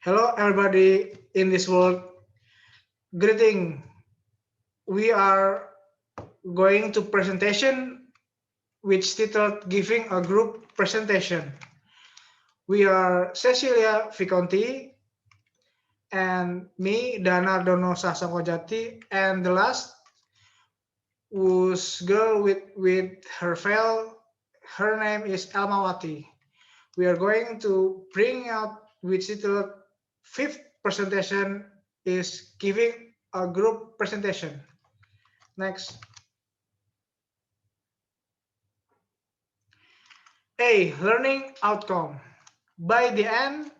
Hello, everybody in this world. Greeting. We are going to presentation which titled Giving a Group Presentation. We are Cecilia Viconti and me, Dana Dono Sasongojati, and the last was girl with her veil. Her name is Elmawati. We are going to bring out which titled fifth presentation is giving a group presentation. Next. A. Learning outcome. By the end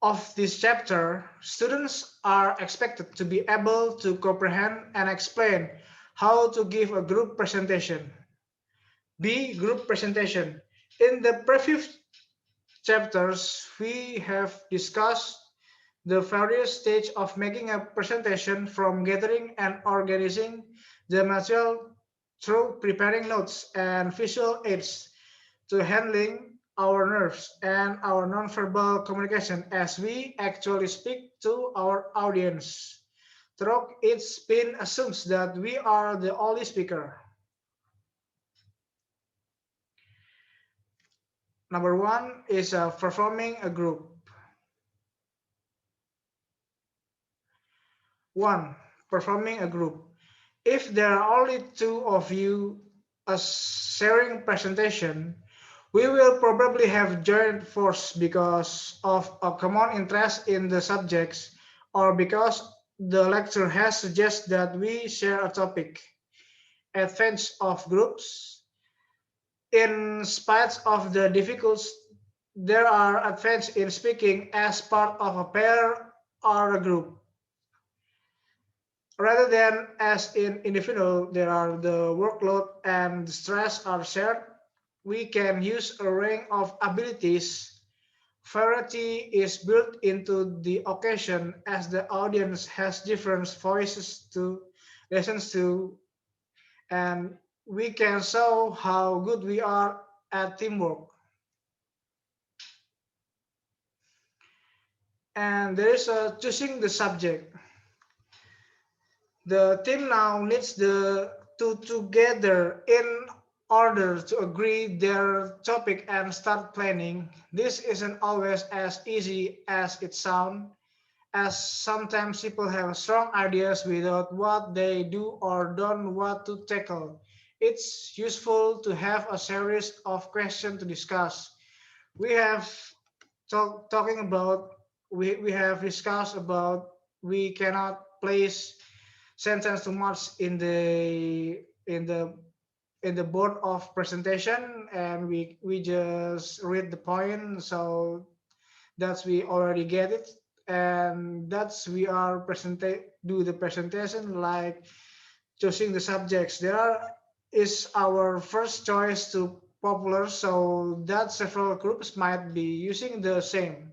of this chapter, students are expected to be able to comprehend and explain how to give a group presentation. B. Group presentation. In the previous chapters, we have discussed the various stages of making a presentation, from gathering and organizing the material through preparing notes and visual aids to handling our nerves and our nonverbal communication as we actually speak to our audience. Through it's been assumed that we are the only speaker. Number one is performing a group. One, performing a group. If there are only two of you sharing presentation, we will probably have joined force because of a common interest in the subjects or because the lecturer has suggested that we share a topic. Advantage of groups. In spite of the difficulties, there are advantages in speaking as part of a pair or a group. Rather than as in individual, there are the workload and stress are shared. We can use a range of abilities. Variety is built into the occasion as the audience has different voices to listen to, and we can show how good we are at teamwork. And there is a choosing the subject. The team now needs the to together in order to agree their topic and start planning. This isn't always as easy as it sounds, as sometimes people have strong ideas without what they do or don't want to tackle. It's useful to have a series of questions to discuss. We have talking about we have discussed about we cannot place sentence too much in the in the board of presentation, and we just read the point, so that's we already get it, and that's we are do the presentation like choosing the subjects. There are is our first choice to popular, so that several groups might be using the same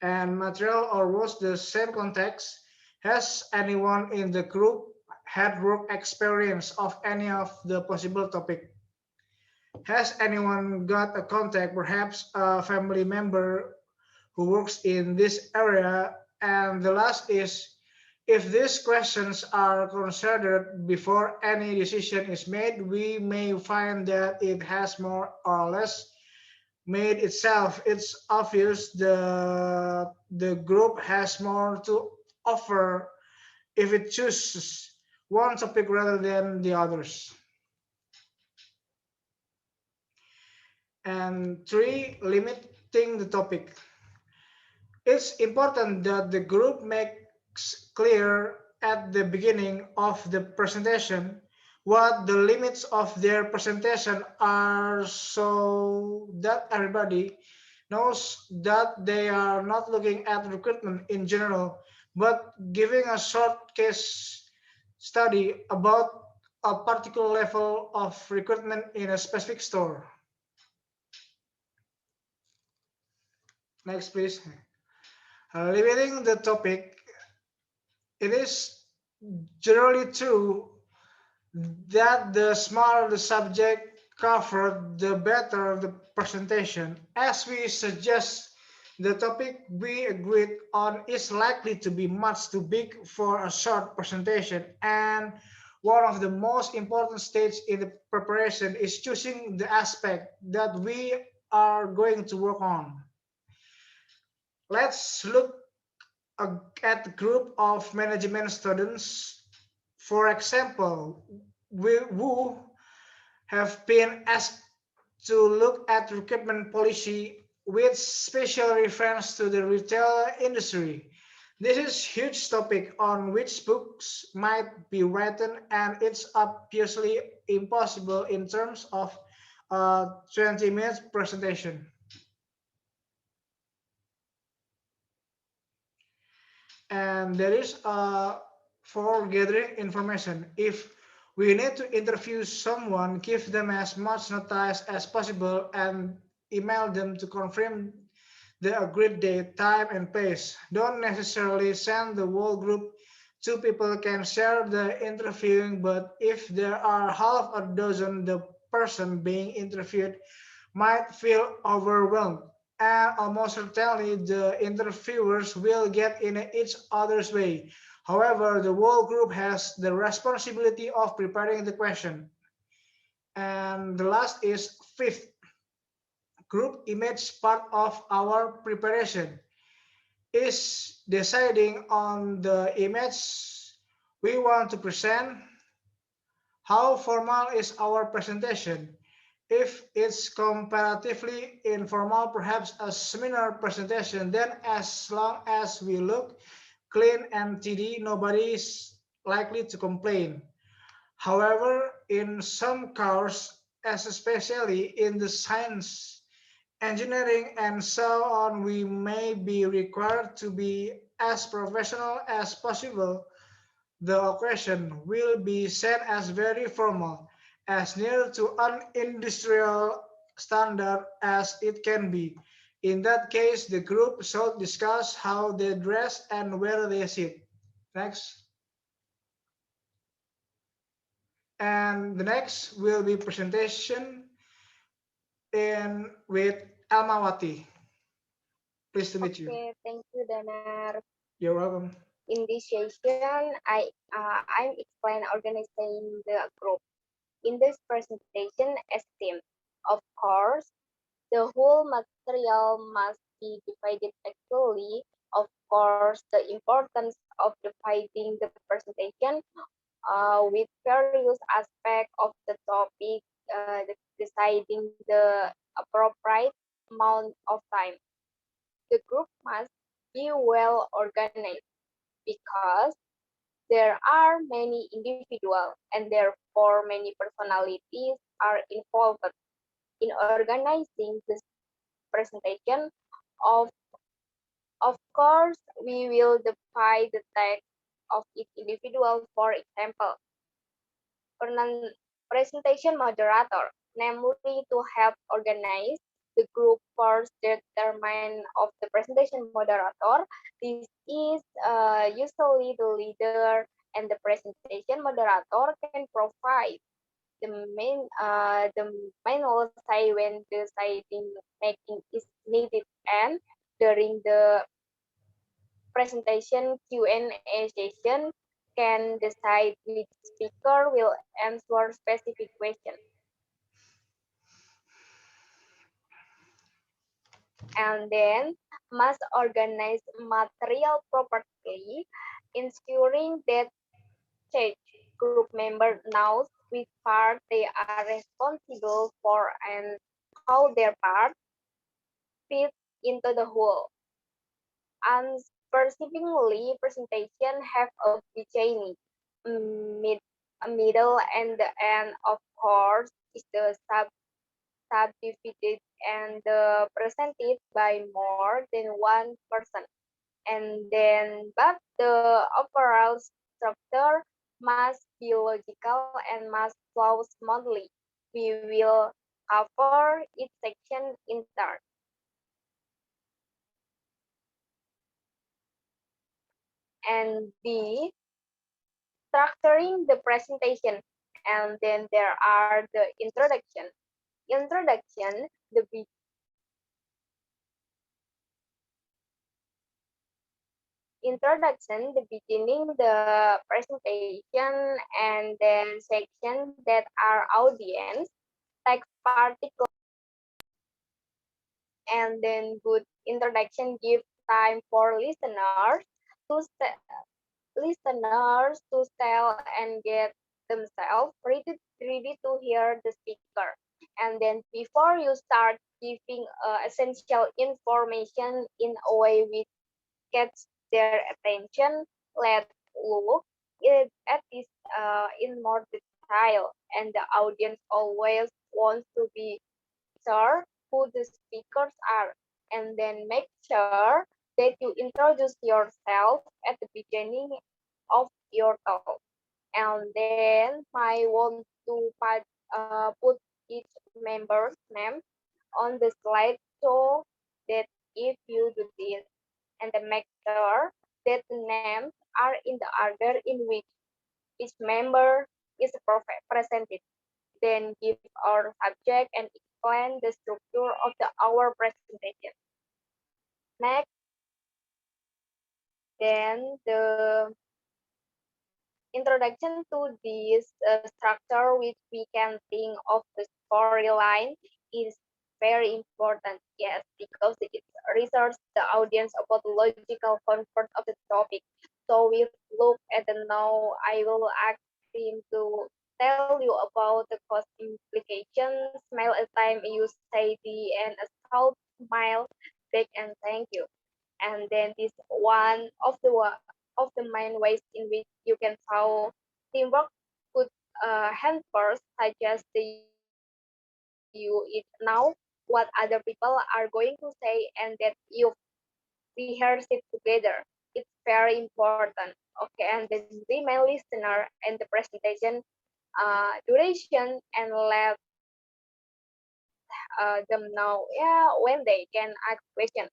and material or was the same context. Has anyone in the group had work experience of any of the possible topic? Has anyone got a contact, perhaps a family member who works in this area? And the last is, if these questions are considered before any decision is made, we may find that it has more or less made itself. It's obvious the group has more to offer if it chooses one topic rather than the others. And three, limiting the topic. It's important that the group makes clear at the beginning of the presentation what the limits of their presentation are, so that everybody knows that they are not looking at recruitment in general, but giving a short case study about a particular level of recruitment in a specific store. Next, please. Limiting the topic. It is generally true that the smaller the subject covered, the better the presentation. As we suggest The topic we agreed on is likely to be much too big for a short presentation, and one of the most important stages in the preparation is choosing the aspect that we are going to work on. Let's look at the group of management students. For example, who have been asked to look at recruitment policy with special reference to the retail industry. This is huge topic on which books might be written, and it's obviously impossible in terms of a 20 minutes presentation. And there is for gathering information. If we need to interview someone, give them as much notice as possible and email them to confirm the agreed date, time, and place. Don't necessarily send the whole group. Two people can share the interviewing, but if there are half a dozen, the person being interviewed might feel overwhelmed, and almost certainly the interviewers will get in each other's way. However, the whole group has the responsibility of preparing the question. And the last is fifth, group image part of our preparation is deciding on the image we want to present. How formal is our presentation? If it's comparatively informal, perhaps a seminar presentation, then as long as we look clean and tidy, nobody is likely to complain. However, in some courses, especially in the science, engineering, and so on, we may be required to be as professional as possible. The occasion will be set as very formal, as near to an industrial standard as it can be. In that case, the group should discuss how they dress and where they sit. Next. And the next will be presentation in with Almawati. Pleased to meet you. Okay, thank you, Danar. You're welcome. In this session, I'm explain organizing the group. In this presentation, as theme, of course, the whole material must be divided equally. Of course, the importance of dividing the presentation with various aspects of the topic, deciding the appropriate amount of time. The group must be well organized because there are many individuals and therefore many personalities are involved in organizing this presentation. Of, of course, we will divide the text of each individual. For example, presentation moderator, namely to help organize the group first determine of the presentation moderator. This is usually the leader, and the presentation moderator can provide the main say when deciding making is needed, and during the presentation Q&A session can decide which speaker will answer specific questions. And then must organize material properly, ensuring that each group member knows which part they are responsible for and how their part fits into the whole. Unperceivingly, presentation have a beginning, mid, a middle, and the end. Of course, is the subdivided and presented by more than one person. And then, but the overall structure must be logical and must flow smoothly. We will cover each section in turn. And B, structuring the presentation. And then there are the introduction. Introduction, the introduction, the beginning, the presentation, and then section that are audience, text particle, and then good introduction give time for to listeners to tell and get themselves ready to hear the speaker. And then before you start giving essential information in a way which gets their attention, let's look at this in more detail. And the audience always wants to be sure who the speakers are, and then make sure that you introduce yourself at the beginning of your talk. And then I want to put each member's name on the slide so that if you do this, and then make sure that the names are in the order in which each member is presented. Then give our subject and explain the structure of our presentation. Next, then the introduction to this structure, which we can think of the storyline, is very important. Yes, because it researches the audience about the logical comfort of the topic. So we look at the now. I will ask him to tell you about the cost implications. Smile a time you say the and a soft smile back and thank you. And then this one of the main ways in which you can how teamwork could hamper, suggest the you it now what other people are going to say and that you rehearse it together. It's very important. Okay, and then remain listener and the presentation duration and let them know, yeah, when they can ask questions.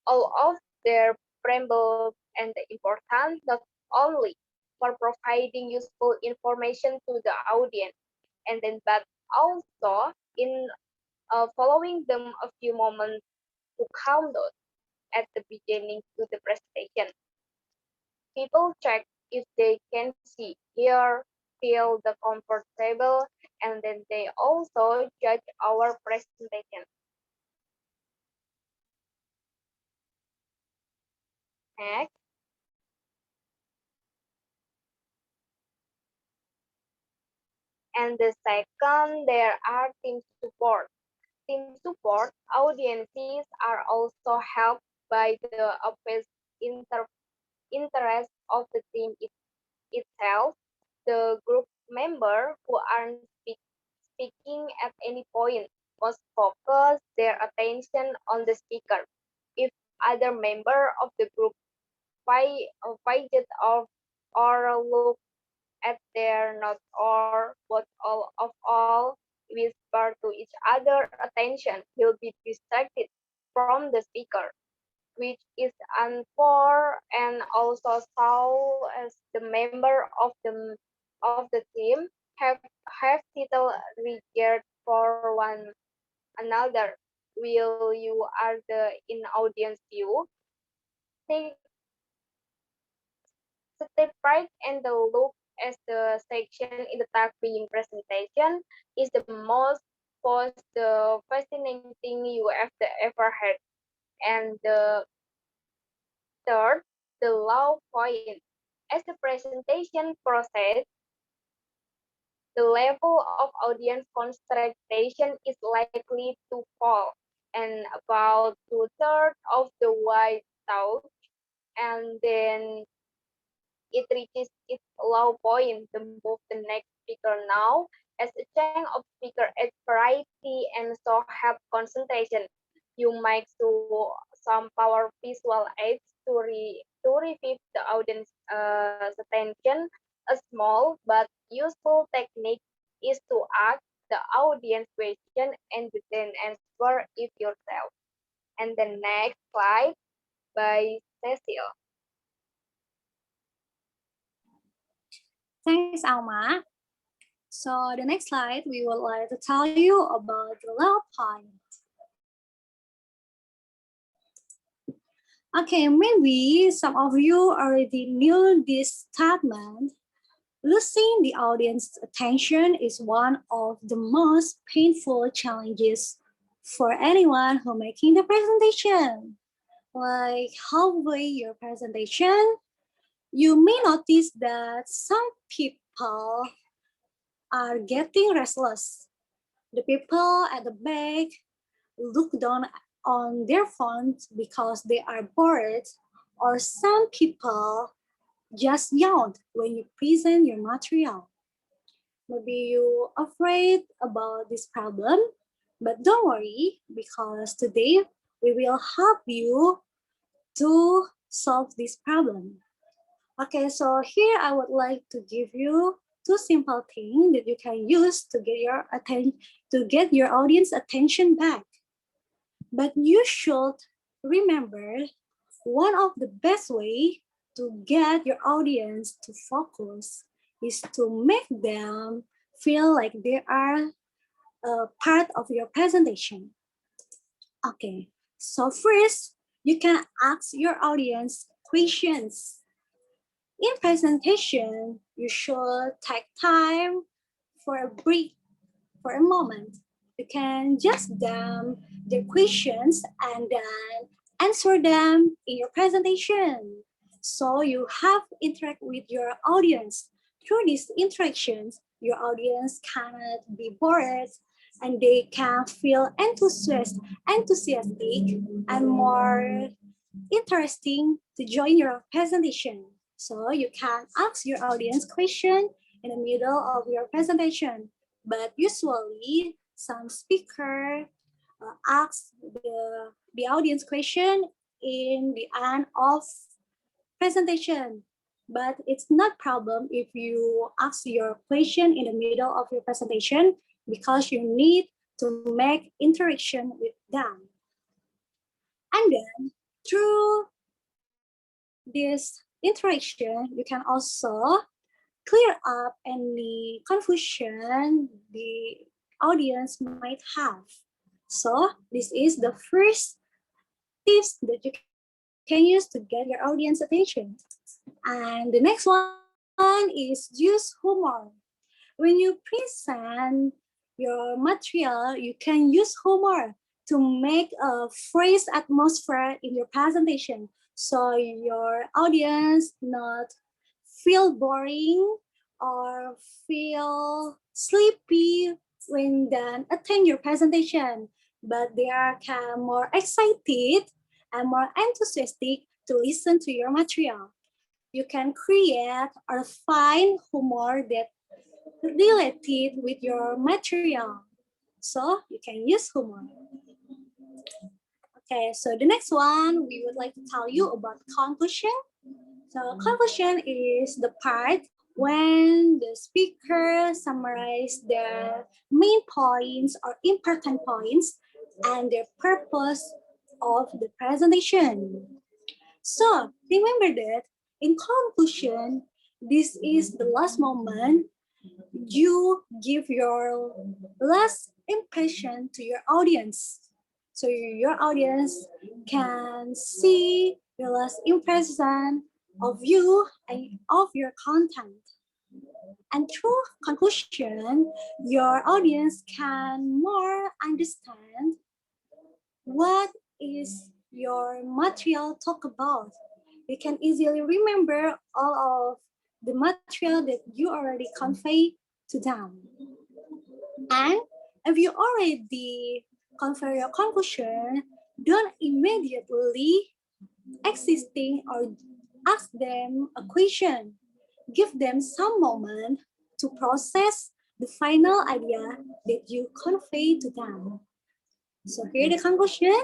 All of their preamble and important not only for providing useful information to the audience, and then but also in following them a few moments to count those at the beginning to the presentation. People check if they can see, hear, feel the comfortable, and then they also judge our presentation. Next, and the second, there are team support. Team support audiences are also helped by the obvious interest of the team itself. The group member who aren't speaking at any point must focus their attention on the speaker. If other member of the group fidget or look at their notes or what all of all whisper to each other attention will be distracted from the speaker, which is unfair and also so as the member of the team have little regard for one another. Will you are the in audience view? Take step right and the look as the section in the tag being presentation is the most post the fascinating thing you have ever had. And the third, the low point. As the presentation process, the level of audience concentration is likely to fall and about two-thirds of the way out, and then it reaches its low point to move the next speaker now as a chain of speaker adds variety and so help concentration. You might do some power visual aids to revive the audience attention. A small but useful technique is to ask the audience question and then answer it yourself. And the next slide by Cecil. Thanks, Alma. So the next slide, we would like to tell you about the low point. Okay, maybe some of you already knew this statement. Losing the audience attention is one of the most painful challenges for anyone who making the presentation. Like halfway your presentation, you may notice that some people are getting restless. The people at the back look down on their phones because they are bored, or some people just yawn when you present your material. Maybe you're afraid about this problem, but don't worry because today we will help you to solve this problem. Okay, so here I would like to give you two simple things that you can use to get your audience attention back. But you should remember one of the best way to get your audience to focus is to make them feel like they are a part of your presentation. Okay, so first you can ask your audience questions. In presentation, you should take time for a break for a moment. You can just them their questions and then answer them in your presentation. So you have interact with your audience. Through these interactions, your audience cannot be bored and they can feel enthusiastic and more interesting to join your presentation. So you can ask your audience question in the middle of your presentation. But usually, some speaker ask the audience question in the end of presentation. But it's not problem if you ask your question in the middle of your presentation because you need to make interaction with them. And then through this interaction, you can also clear up any confusion the audience might have. So this is the first tips that you can use to get your audience attention. And the next one is use humor. When you present your material, you can use humor to make a phrase atmosphere in your presentation so your audience not feel boring or feel sleepy when then attend your presentation, but they are kind of more excited and more enthusiastic to listen to your material. You can create or find humor that related with your material. So you can use humor. Okay, so the next one, we would like to tell you about conclusion. So conclusion is the part when the speaker summarize their main points or important points and the purpose of the presentation. So remember that in conclusion, this is the last moment you give your last impression to your audience. So your audience can see your last impression of you and of your content. And through conclusion, your audience can more understand what is your material talk about. You can easily remember all of the material that you already convey to them. And if you already convey your conclusion, don't immediately existing or ask them a question. Give them some moment to process the final idea that you convey to them. So here the conclusion.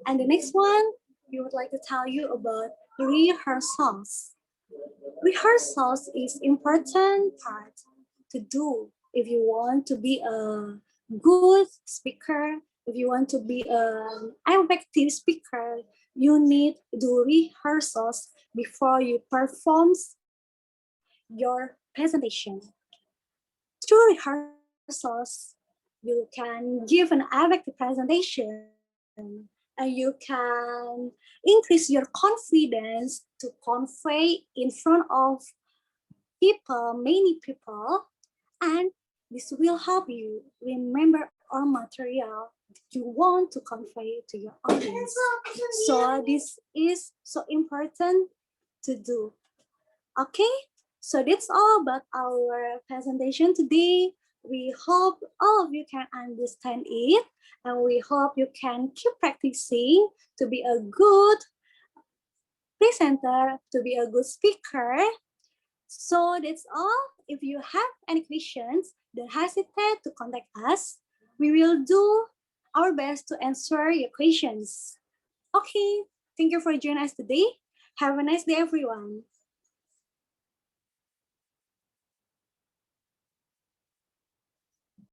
And the next one, we would like to tell you about rehearsals. Rehearsals is important part to do if you want to be a good speaker, if you want to be an effective speaker, you need to do rehearsals before you perform your presentation. Through rehearsals, you can give an effective presentation and you can increase your confidence to convey in front of people, many people, and this will help you remember all material that you want to convey to your audience. So this is so important to do. Okay, so that's all about our presentation today. We hope all of you can understand it, and we hope you can keep practicing to be a good presenter, to be a good speaker. So that's all. If you have any questions, don't hesitate to contact us. We will do our best to answer your questions. Okay, thank you for joining us today. Have a nice day, everyone.